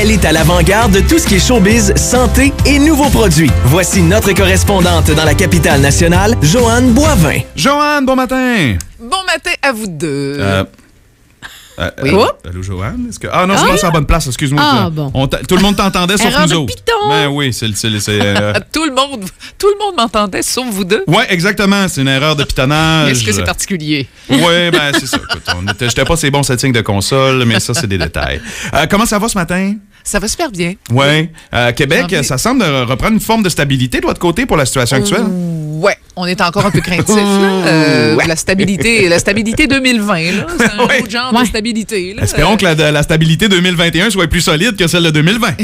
Elle est à l'avant-garde de tout ce qui est showbiz, santé et nouveaux produits. Voici notre correspondante dans la capitale nationale, Joanne Boivin. Joanne, bon matin! Bon matin à vous deux. Oui. Allô, Joanne? Ah non, je passe à la bonne place, excuse-moi. Ah, bon. Tout le monde t'entendait sauf Erreur nous de autres. Python. Ben oui, c'est Tout le monde m'entendait, sauf vous deux. Ouais, exactement, c'est une erreur de pitonnage. Est-ce que c'est particulier? Ouais, ben c'est ça. Écoute, j'étais pas ces bons settings de console, mais ça, c'est des détails. Comment ça va ce matin? Ça va super bien. Oui. Québec, ça semble reprendre une forme de stabilité de votre côté pour la situation actuelle? Ouais, on est encore un peu craintif. Là. La stabilité 2020, là, c'est un autre genre de stabilité. Là. Espérons que la stabilité 2021 soit plus solide que celle de 2020.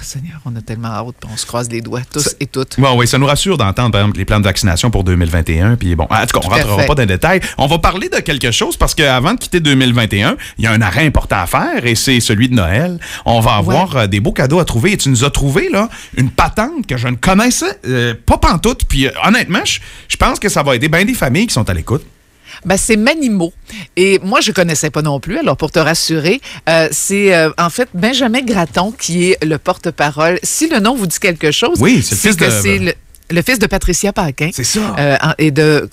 Seigneur, on a tellement hâte, puis on se croise les doigts, tous et toutes. Bon, oui, ça nous rassure d'entendre, par exemple, les plans de vaccination pour 2021. Puis bon, en tout cas, on ne rentrera pas dans les détails. On va parler de quelque chose parce qu'avant de quitter 2021, il y a un arrêt important à faire et c'est celui de Noël. On va avoir des beaux cadeaux à trouver et tu nous as trouvé là une patente que je ne connaissais pas pantoute. Puis honnêtement, je pense que ça va aider bien des familles qui sont à l'écoute. Ben, c'est Manimo. Et moi, je ne connaissais pas non plus. Alors, pour te rassurer, c'est en fait Benjamin Gratton qui est le porte-parole. Si le nom vous dit quelque chose, oui, c'est le fils de... c'est le fils de Patricia Paquin. C'est ça. Et de...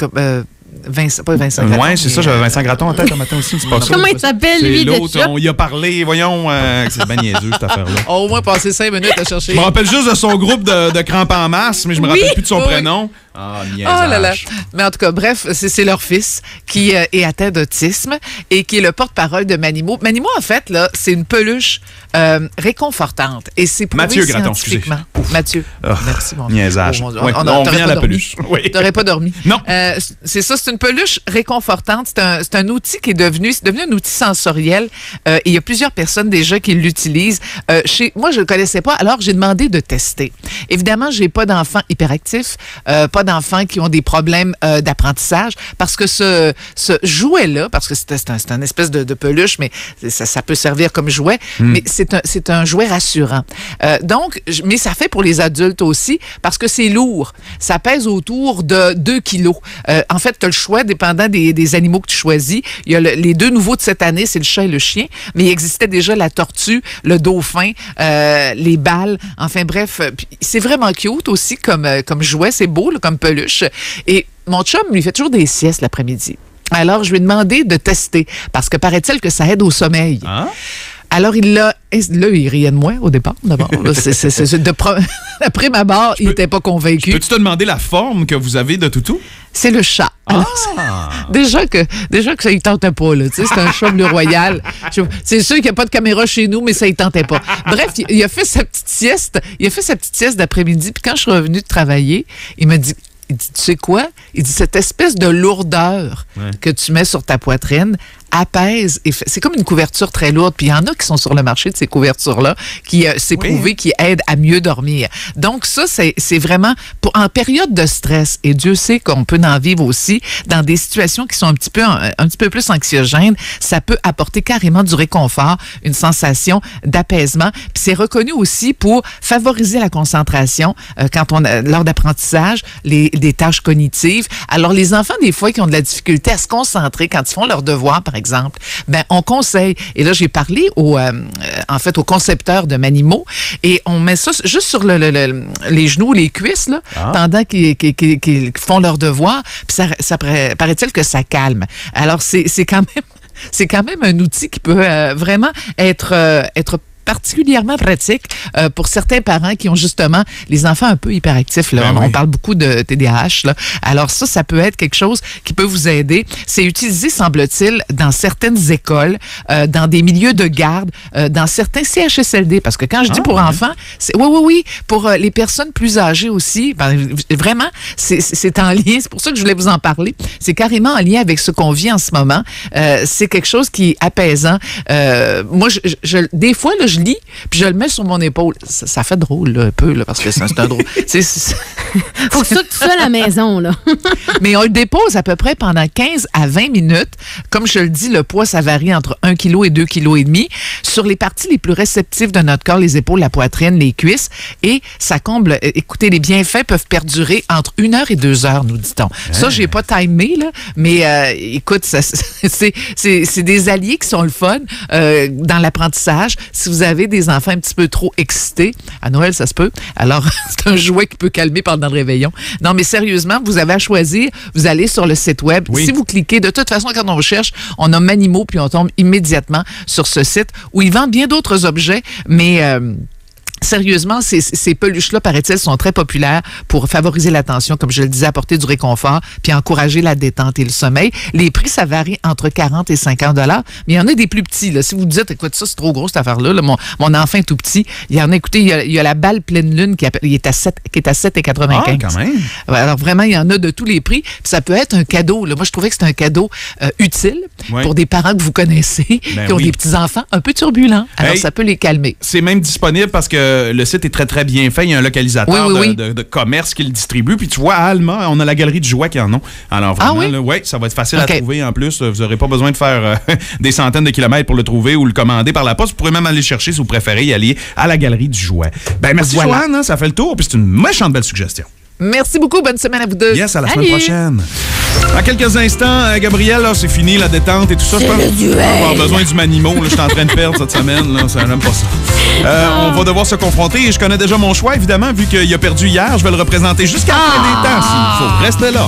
Vincent Gratton. Oui, c'est ça, j'avais Vincent Gratton en tête un matin aussi, c'est pas ça. Comment il s'appelle, c'est lui, l'autre, déjà? on y a parlé, voyons, c'est bien niaiseux, cette affaire-là. On a au moins passé 5 minutes à chercher. Je me rappelle juste de son groupe de crampes en masse, mais je me rappelle plus de son prénom. Ah, niaisage. Oh là là. Mais en tout cas, bref, c'est leur fils qui est atteint d'autisme et qui est le porte-parole de Manimo. Manimo, en fait, là, c'est une peluche réconfortante. Et c'est prouvé Mathieu Gratton, scientifiquement. Mathieu. Merci, mon niaisage. Oh, on revient à la peluche. Oui. T'aurais pas dormi. Non. C'est ça, c'est une peluche réconfortante. C'est un outil qui est devenu un outil sensoriel. Et il y a plusieurs personnes déjà qui l'utilisent. Moi, je ne le connaissais pas, alors j'ai demandé de tester. Évidemment, j'ai pas d'enfants hyperactifs, pas d'enfants qui ont des problèmes d'apprentissage, parce que ce jouet-là, parce que c'est un espèce de peluche, mais ça peut servir comme jouet, mais c'est un jouet rassurant. Mais ça fait pour les adultes aussi, parce que c'est lourd. Ça pèse autour de 2 kilos. En fait, tu as le choix, dépendant des animaux que tu choisis. Il y a les 2 nouveaux de cette année, c'est le chat et le chien, mais il existait déjà la tortue, le dauphin, les balles. Enfin bref, c'est vraiment cute aussi comme jouet. C'est beau là, comme peluche. Et mon chum lui fait toujours des siestes l'après-midi. Alors, je lui ai demandé de tester, parce que paraît-il que ça aide au sommeil. Ah? Alors, là, il riait de moi au départ, d'abord. Après ma barre, il n'était pas convaincu. Peux-tu te demander la forme que vous avez de toutou? C'est le chat. Alors, déjà que ça ne tentait pas, là. Tu sais, c'est un chat bleu royal. C'est sûr qu'il n'y a pas de caméra chez nous, mais ça ne tentait pas. Bref, il a fait sa petite sieste. Il a fait sa petite sieste d'après-midi. Puis quand je suis revenue de travailler, il m'a dit, tu sais quoi? Il dit, cette espèce de lourdeur que tu mets sur ta poitrine apaise. C'est comme une couverture très lourde. Puis il y en a qui sont sur le marché de ces couvertures-là, qui c'est prouvé, qui aident à mieux dormir. Donc ça, c'est vraiment en période de stress. Et Dieu sait qu'on peut en vivre aussi dans des situations qui sont un petit peu plus anxiogènes. Ça peut apporter carrément du réconfort, une sensation d'apaisement. Puis c'est reconnu aussi pour favoriser la concentration lors d'apprentissage, des tâches cognitives. Alors les enfants, des fois, qui ont de la difficulté à se concentrer quand ils font leurs devoirs, par exemple, ben on conseille. Et là, j'ai parlé au concepteur de Manimo et on met ça juste sur les genoux, les cuisses, là, pendant qu'ils font leurs devoirs. Puis ça paraît-il que ça calme. Alors, c'est quand même un outil qui peut vraiment être particulièrement pratique pour certains parents qui ont justement les enfants un peu hyperactifs. Là. On parle beaucoup de TDAH. Là. Alors ça peut être quelque chose qui peut vous aider. C'est utilisé, semble-t-il, dans certaines écoles, dans des milieux de garde, dans certains CHSLD. Parce que quand je dis pour enfants, oui, pour les personnes plus âgées aussi, vraiment, c'est en lien. C'est pour ça que je voulais vous en parler. C'est carrément en lien avec ce qu'on vit en ce moment. C'est quelque chose qui est apaisant. Moi, des fois, là, je lis, puis je le mets sur mon épaule. Ça fait drôle, là, un peu, là, parce que c'est un drôle. Faut que ça, tout seul à la maison, là. Mais on le dépose à peu près pendant 15 à 20 minutes. Comme je le dis, le poids, ça varie entre 1 kg et 2,5 kg sur les parties les plus réceptives de notre corps, les épaules, la poitrine, les cuisses. Et ça comble. Écoutez, les bienfaits peuvent perdurer entre 1 heure et 2 heures, nous dit-on. Ça, j'ai pas timé, là, mais écoute, c'est des alliés qui sont le fun dans l'apprentissage. Si vous vous avez des enfants un petit peu trop excités, à Noël, ça se peut, alors c'est un jouet qui peut calmer pendant le réveillon. Non, mais sérieusement, vous avez à choisir, vous allez sur le site web. Oui. Si vous cliquez, de toute façon, quand on recherche, on a Manimo, puis on tombe immédiatement sur ce site où ils vendent bien d'autres objets, mais... Sérieusement, ces peluches-là, paraît-il, sont très populaires pour favoriser l'attention, comme je le disais, apporter du réconfort, puis encourager la détente et le sommeil. Les prix, ça varie entre 40 et 50 $, mais il y en a des plus petits. Là. Si vous dites, écoute, ça, c'est trop gros, cette affaire-là, là, mon enfant est tout petit, il y en a, écoutez, il y a la balle pleine lune qui est à 7,95 $. Ah, quand même. Alors, vraiment, il y en a de tous les prix. Puis ça peut être un cadeau. Là. Moi, je trouvais que c'est un cadeau utile pour des parents que vous connaissez, qui ont des petits-enfants un peu turbulents. Alors, ça peut les calmer. C'est même disponible parce que le site est très, très bien fait. Il y a un localisateur de commerce qui le distribue. Puis tu vois, à Alma, on a la galerie du jouet qui en ont. Alors vraiment, ça va être facile à trouver en plus. Vous n'aurez pas besoin de faire des centaines de kilomètres pour le trouver ou le commander par la poste. Vous pourrez même aller le chercher si vous préférez y aller à la galerie du jouet. Ben merci, Joanne. Hein, ça fait le tour. Puis c'est une méchante belle suggestion. Merci beaucoup. Bonne semaine à vous deux. Yes, à la semaine prochaine. Dans quelques instants, Gabriel, c'est fini la détente et tout ça. Je pense qu'on va avoir besoin du Manimo. Je suis en train de perdre cette semaine. Là, ça n'aime pas ça. On va devoir se confronter et je connais déjà mon choix, évidemment, vu qu'il a perdu hier. Je vais le représenter jusqu'à la fin des temps s'il faut. Restez là.